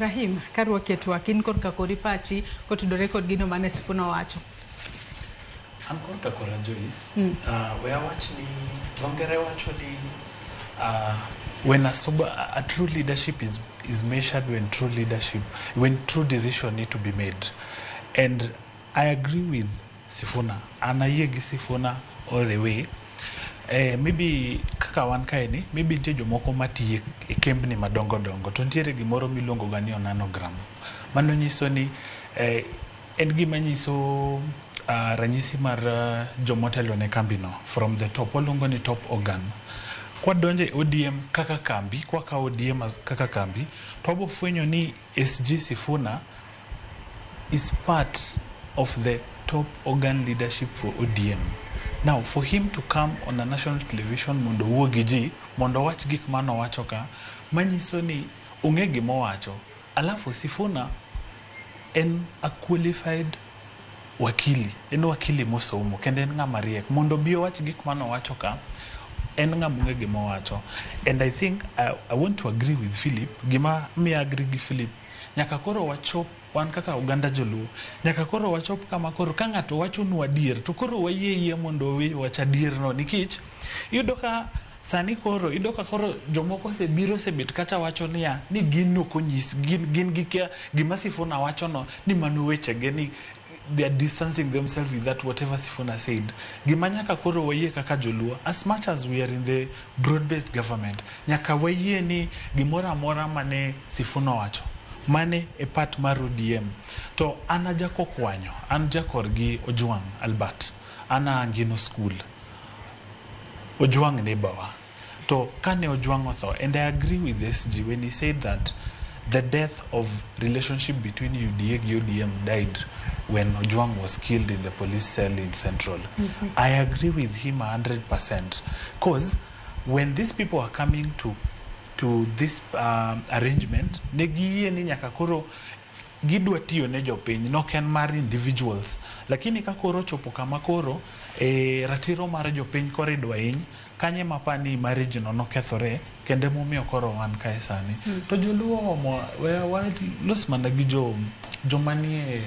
Ibrahim, karwa ketu akin kod kakori pachi kotudore kod gino mane Sifuna wacho. An kod kakora Joyce. Where actually, Vongere actually, when a true leadership is measured when true decision need to be made. And I agree with Sifuna. And I agree Sifuna all the way. Maybe kaka wan kaeni, maybe jejo moko matiye e kembni madongo dongo to ntiere gimoro miluongo ga ni nanogram. Mano nyiso ni en gima nyiso ranyisi mar jomotelo ne kambino from the top, waluongo ni top organ. Kwa donje ODM kaka kambi, kwa ka ODM kaka kambi, to wabo fwenyo ni SG Sifuna is part of the top organ leadership for ODM. Now, for him to come on a national television, mondo wuogiji, mondo wach gik mano wacho ka, manyiso ni unge gimo wacho. Alafu Sifuna en a qualified wakili, en wakili mosomo, kende en nga mariek. Mondo biyo wach gik mano wacho ka, en nga munge gimo wacho. And I think I want to agree with Philip. Gima mi agree with Philip. Nyaka koro wachop wan kaka Uganda Joluo. Nyaka koro wachop kama koro ka ng'ato wacho nu adier to koro wayie mondo wach adier no nikech iyudo ka sani koro iyudo ka koro jomoko sebiro sebet kacha wacho niya ni gin no konyis gin gikia gima Sifuna wacho no ni mano weche geni they are distancing themselves with that whatever Sifuna said. Gima nyaka koro wayie kaka Joluo, as much as we are in the broad-based government, nyaka wayie ni gimora mora mane Sifuna wacho mane e part mar ODM to ana jako kwanyo an jakor gi Ojwang Albert ana ngino school Ojwang ne bawa to kane Ojwang otho, and I agree with SG when he said that the death of relationship between UDA and ODM died when Ojwang was killed in the police cell in Central. I agree with him 100% because when these people are coming to this arrangement, negiye ni nyaka koro gidwa tiyo ne jopiny, no ken mar individuals. Lakini ka koro chopo kama koro, ratiro mar jopiny koro idwa hiny, kanye mapani marriage no kethore, kende momiyo koro wan kae sani. To Joluo wa los mana gi jomani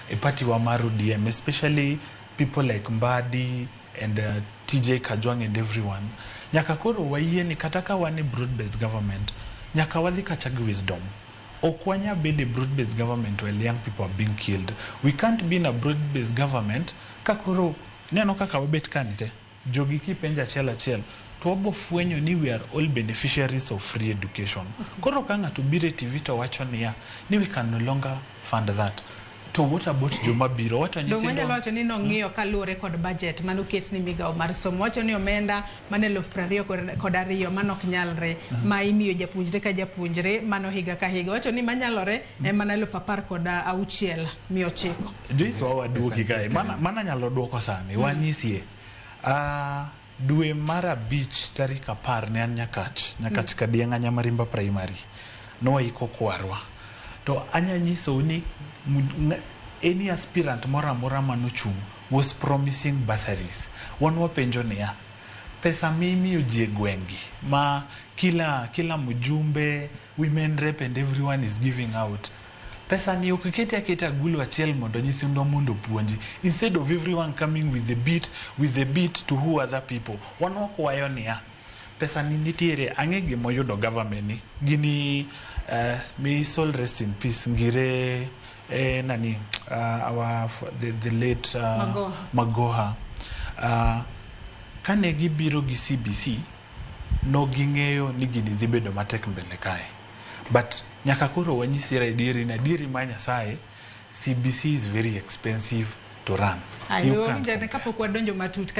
e party wa mar ODM, especially people like Mbadi and TJ Kajwang and everyone. Nyaka koro wayie ni kataka wane broad-based government, nyaka wadhi kachagi wisdom. Okwanya bede broad-based government while young people are being killed. We can't be in a broad-based government, kakoro, neno kaka wabet kanite, jogi ki penja achiel, to wabo fwenyo ni we are all beneficiaries of free education. Koro kanga tubire TV to wacho niya, ni we can no longer fund that. To what about Juma Biro? What are you thinking? Don't wacho ni nong'iyo kalure kod budget manuket ni migao mar somo. Wacho ni omenda manelo 20 kod ariyo manok nyalre ma imiyo japuonjre ka japuonjre mano higa ka higa. Wacho ni manyalore manelo 10 kod 6 900. Joyce wa duoki kae. Mana nyalo duoko sani. Wanyisie. Dwe mara beach tarik 10 ne an nyakach kadianga Nyamarimba primary. No iko kwarwa. To anya nyiso ni any aspirant mora manuchung was promising bursaries. Wan wapenjo niya, pesa mimi ujie gwengi ma kila mujumbe, women rep and everyone is giving out. Pesa ni ukiketi akita gulu achiel mondo nyithindo mondo puonji, instead of everyone coming with the beat to who other people. Wan wakwayo niya, pesa ni nitiere ang'e gimoyudo government ni gini may soul rest in peace ngire the late Magoha. Kane gibiro gi CBC no ging'eyo ni gini dhi bedo matek mbele kae, but nyaka koro wanyisira adieri ma Nyasaye, CBC is very expensive to run. Ayo kapok wadonjo matut